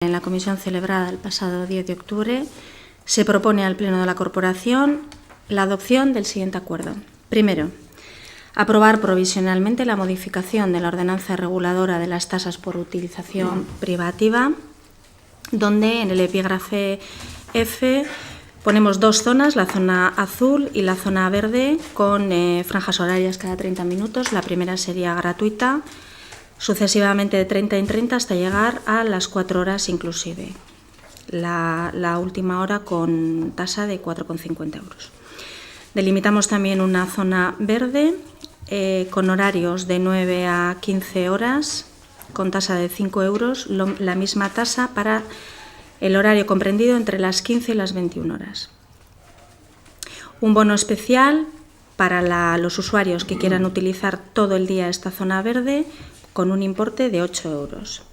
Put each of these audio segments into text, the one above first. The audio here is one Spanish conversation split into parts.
En la comisión celebrada el pasado 10 de octubre se propone al Pleno de la Corporación la adopción del siguiente acuerdo. Primero, aprobar provisionalmente la modificación de la ordenanza reguladora de las tasas por utilización privativa, donde en el epígrafe F ponemos dos zonas, la zona azul y la zona verde, con franjas horarias cada 30 minutos. La primera sería gratuita, sucesivamente de 30 en 30 hasta llegar a las 4 horas inclusive. La última hora con tasa de 4,50 euros. Delimitamos también una zona verde con horarios de 9 a 15 horas con tasa de 5 euros, la misma tasa para el horario comprendido entre las 15 y las 21 horas. Un bono especial para los usuarios que quieran utilizar todo el día esta zona verde, con un importe de 8 euros.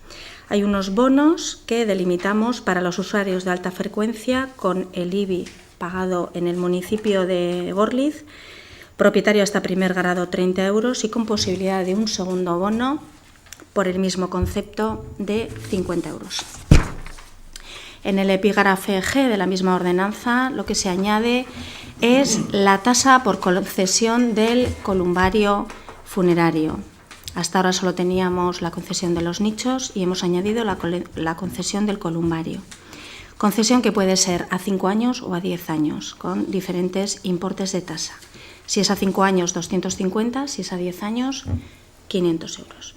Hay unos bonos que delimitamos para los usuarios de alta frecuencia con el IBI pagado en el municipio de Gorliz, propietario hasta primer grado 30 euros y con posibilidad de un segundo bono por el mismo concepto de 50 euros. En el epígrafe G de la misma ordenanza lo que se añade es la tasa por concesión del columbario funerario. Hasta ahora solo teníamos la concesión de los nichos y hemos añadido la concesión del columbario. Concesión que puede ser a 5 años o a 10 años, con diferentes importes de tasa. Si es a 5 años, 250, si es a 10 años, 500 euros.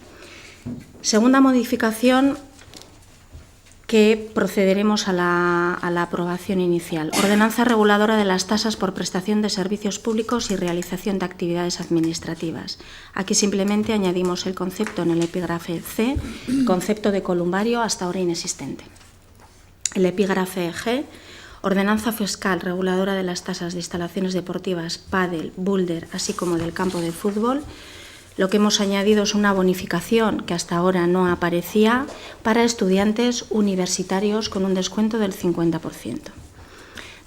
Segunda modificación que procederemos a la aprobación inicial. Ordenanza reguladora de las tasas por prestación de servicios públicos y realización de actividades administrativas. Aquí simplemente añadimos el concepto en el epígrafe C, concepto de columbario hasta ahora inexistente. El epígrafe G, ordenanza fiscal reguladora de las tasas de instalaciones deportivas, pádel, boulder, así como del campo de fútbol. Lo que hemos añadido es una bonificación que hasta ahora no aparecía para estudiantes universitarios con un descuento del 50%.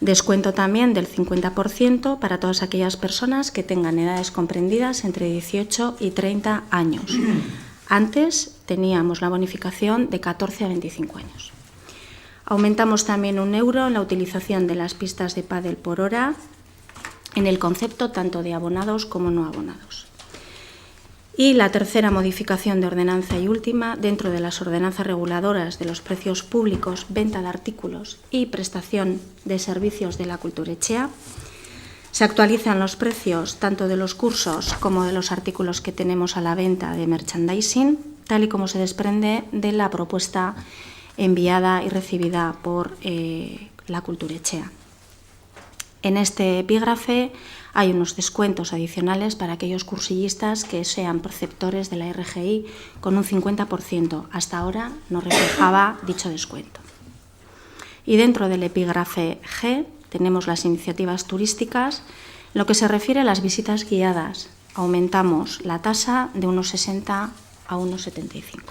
Descuento también del 50% para todas aquellas personas que tengan edades comprendidas entre 18 y 30 años. Antes teníamos la bonificación de 14 a 25 años. Aumentamos también 1 euro en la utilización de las pistas de pádel por hora en el concepto tanto de abonados como no abonados. Y la tercera modificación de ordenanza y última, dentro de las ordenanzas reguladoras de los precios públicos, venta de artículos y prestación de servicios de la Kulturetxea, se actualizan los precios tanto de los cursos como de los artículos que tenemos a la venta de merchandising, tal y como se desprende de la propuesta enviada y recibida por la Kulturetxea. En este epígrafe hay unos descuentos adicionales para aquellos cursillistas que sean perceptores de la RGI con un 50%. Hasta ahora no reflejaba dicho descuento. Y dentro del epígrafe G tenemos las iniciativas turísticas. En lo que se refiere a las visitas guiadas, aumentamos la tasa de unos 60 a unos 75.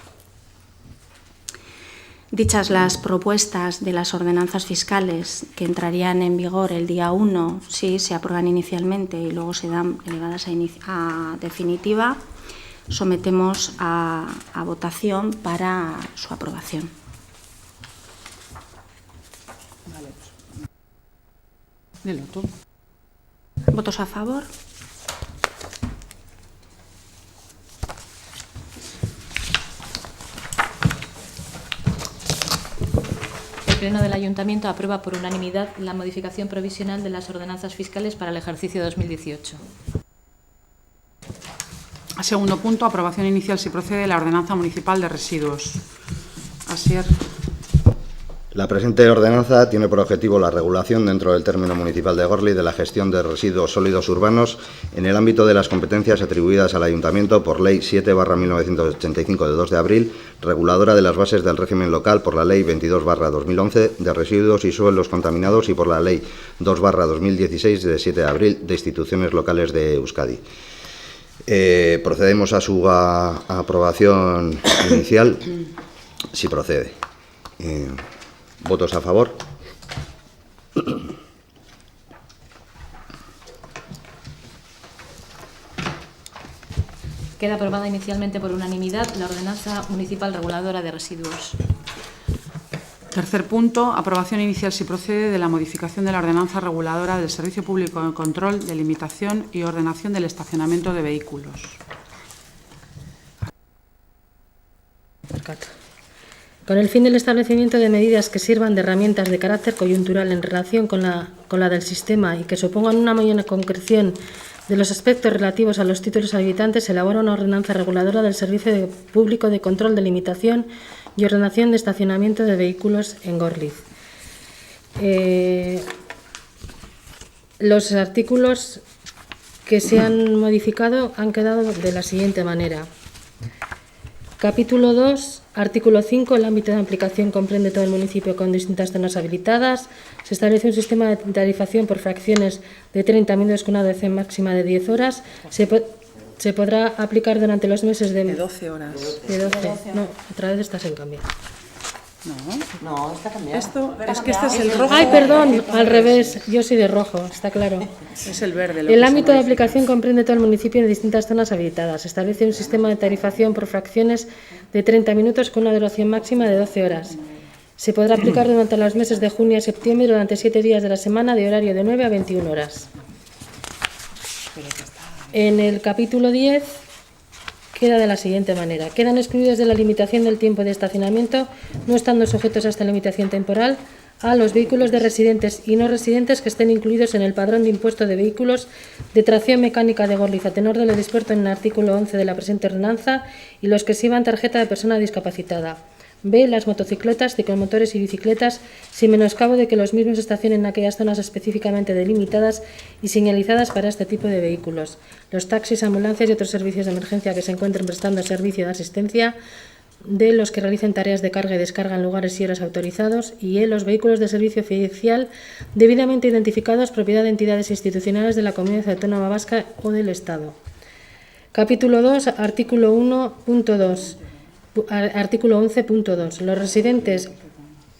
Dichas las propuestas de las ordenanzas fiscales que entrarían en vigor el día 1 si se aprueban inicialmente y luego se dan elevadas a definitiva, sometemos a votación para su aprobación. ¿Votos a favor? El Pleno del Ayuntamiento aprueba por unanimidad la modificación provisional de las ordenanzas fiscales para el ejercicio 2018. Segundo punto, aprobación inicial si procede de la Ordenanza Municipal de Residuos. Asier. La presente ordenanza tiene por objetivo la regulación dentro del término municipal de Gorliz de la gestión de residuos sólidos urbanos en el ámbito de las competencias atribuidas al Ayuntamiento por Ley 7/1985 de 2 de abril, reguladora de las bases del régimen local por la Ley 22/2011 de residuos y suelos contaminados y por la Ley 2/2016 de 7 de abril de instituciones locales de Euskadi. Procedemos a su aprobación inicial, si procede. ¿Votos a favor? Queda aprobada inicialmente por unanimidad la Ordenanza Municipal Reguladora de Residuos. Tercer punto, aprobación inicial, si procede, de la modificación de la ordenanza reguladora del Servicio Público de Control, Delimitación y Ordenación del Estacionamiento de Vehículos. Con el fin del establecimiento de medidas que sirvan de herramientas de carácter coyuntural en relación con la del sistema y que supongan una mayor concreción de los aspectos relativos a los títulos habilitantes, se elabora una ordenanza reguladora del Servicio Público de Control, Delimitación y Ordenación de Estacionamiento de Vehículos en Gorliz. Los artículos que se han modificado han quedado de la siguiente manera. Capítulo 2, artículo 5. El ámbito de aplicación comprende todo el municipio con distintas zonas habilitadas. Se establece un sistema de tarifación por fracciones de 30 minutos con una duración máxima de 10 horas. Se podrá aplicar durante los meses de 12 horas. De 12. No, otra vez estás en cambio. No, está cambiado. Esto es que este es el rojo. Ay, perdón, al revés. Yo soy de rojo, está claro. Es el verde. El ámbito de aplicación comprende todo el municipio en distintas zonas habilitadas. Se establece un sistema de tarifación por fracciones de 30 minutos con una duración máxima de 12 horas. Se podrá aplicar durante los meses de junio a septiembre durante 7 días de la semana de horario de 9 a 21 horas. En el capítulo 10 queda de la siguiente manera. Quedan excluidos de la limitación del tiempo de estacionamiento, no estando sujetos a esta limitación temporal, a los vehículos de residentes y no residentes que estén incluidos en el padrón de impuesto de vehículos de tracción mecánica de Gorliz, a tenor de lo dispuesto en el artículo 11 de la presente ordenanza, y los que exhiban tarjeta de persona discapacitada. B. Las motocicletas, ciclomotores y bicicletas, sin menoscabo de que los mismos estacionen en aquellas zonas específicamente delimitadas y señalizadas para este tipo de vehículos. Los taxis, ambulancias y otros servicios de emergencia que se encuentren prestando servicio de asistencia, de los que realicen tareas de carga y descarga en lugares y horas autorizados, y los vehículos de servicio oficial debidamente identificados, propiedad de entidades institucionales de la Comunidad Autónoma Vasca o del Estado. Capítulo 2, artículo 1.2. Artículo 11.2. Los residentes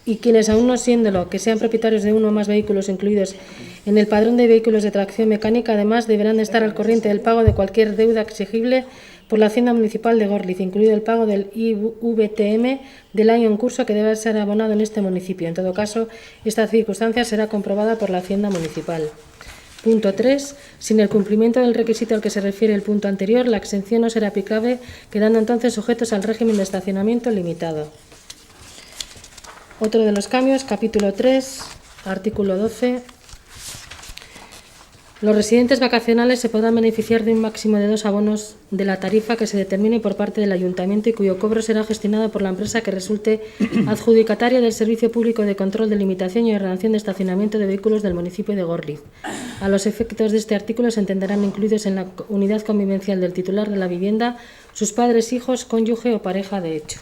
y quienes aún no siéndolo, que sean propietarios de uno o más vehículos incluidos en el padrón de vehículos de tracción mecánica, además deberán de estar al corriente del pago de cualquier deuda exigible por la Hacienda Municipal de Gorliz, incluido el pago del IVTM del año en curso que debe ser abonado en este municipio. En todo caso, esta circunstancia será comprobada por la Hacienda Municipal. Punto 3. Sin el cumplimiento del requisito al que se refiere el punto anterior, la exención no será aplicable, quedando entonces sujetos al régimen de estacionamiento limitado. Otro de los cambios, capítulo 3, artículo 12. Los residentes vacacionales se podrán beneficiar de un máximo de 2 abonos de la tarifa que se determine por parte del Ayuntamiento y cuyo cobro será gestionado por la empresa que resulte adjudicataria del Servicio Público de Control, Delimitación y Ordenación de Estacionamiento de Vehículos del municipio de Gorliz. A los efectos de este artículo se entenderán incluidos en la unidad convivencial del titular de la vivienda sus padres, hijos, cónyuge o pareja de hecho.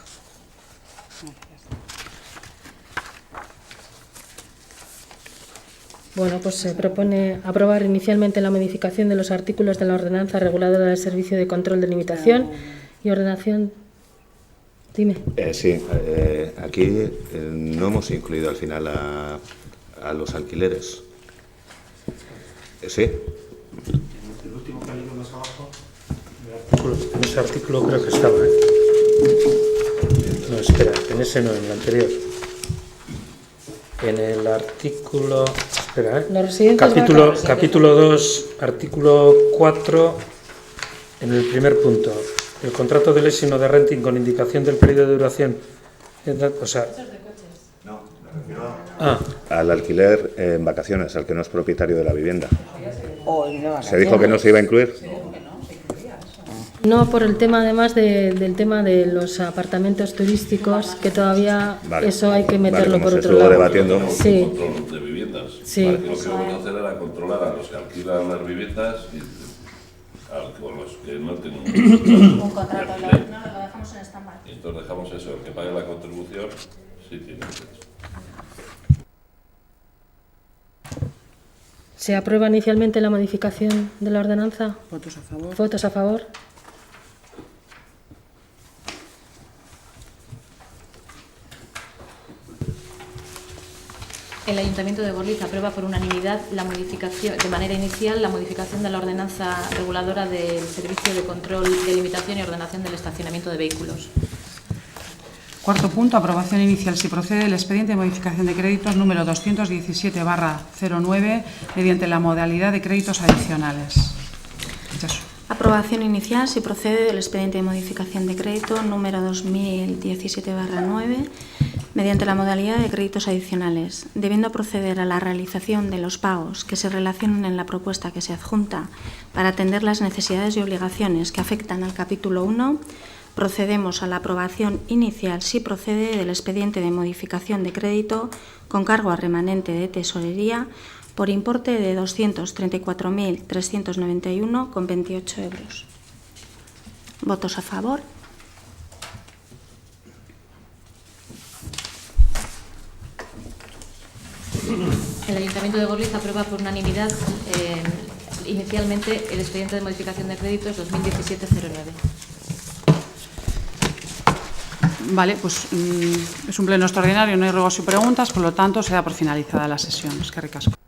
Bueno, pues se propone aprobar inicialmente la modificación de los artículos de la ordenanza reguladora del Servicio de Control, Delimitación y Ordenación. Dime. Sí, aquí no hemos incluido al final a los alquileres. Sí. El último pelín más abajo, en ese artículo creo que estaba. No, espera, en ese no, en el anterior. En el artículo, espera, capítulo 2, artículo 4, en el primer punto, el contrato de leasing o de renting con indicación del periodo de duración, o sea... No, me refiero al alquiler en vacaciones, al que no es propietario de la vivienda. ¿Se dijo que no se iba a incluir? No, por el tema además del tema de los apartamentos turísticos, que todavía eso hay que meterlo por otro lado. Debatiendo. Sí. Control de viviendas. Sí. Lo que vamos a hacer era controlar a los que alquilan las viviendas y con los que no tienen Un contrato, lo dejamos en stand-by. Entonces dejamos eso, el que pague la contribución sí tiene derecho. ¿Se aprueba inicialmente la modificación de la ordenanza? ¿Votos a favor? ¿Votos a favor? El Ayuntamiento de Gorliz aprueba por unanimidad la modificación, de manera inicial, la modificación de la ordenanza reguladora del Servicio de Control, Delimitación y Ordenación del Estacionamiento de Vehículos. Cuarto punto, aprobación inicial, si procede, del expediente de modificación de créditos número 217/09 mediante la modalidad de créditos adicionales. Itxaso. Aprobación inicial, si procede, del expediente de modificación de crédito número 2017/9 mediante la modalidad de créditos adicionales, debiendo proceder a la realización de los pagos que se relacionen en la propuesta que se adjunta para atender las necesidades y obligaciones que afectan al capítulo 1, procedemos a la aprobación inicial, si procede, del expediente de modificación de crédito con cargo a remanente de tesorería por importe de 234.391,28 euros. ¿Votos a favor? El Ayuntamiento de Gorliz aprueba por unanimidad inicialmente el expediente de modificación de créditos 2017-09. Vale, pues es un pleno extraordinario, no hay ruegos y preguntas, por lo tanto se da por finalizada la sesión. Es que ricasco.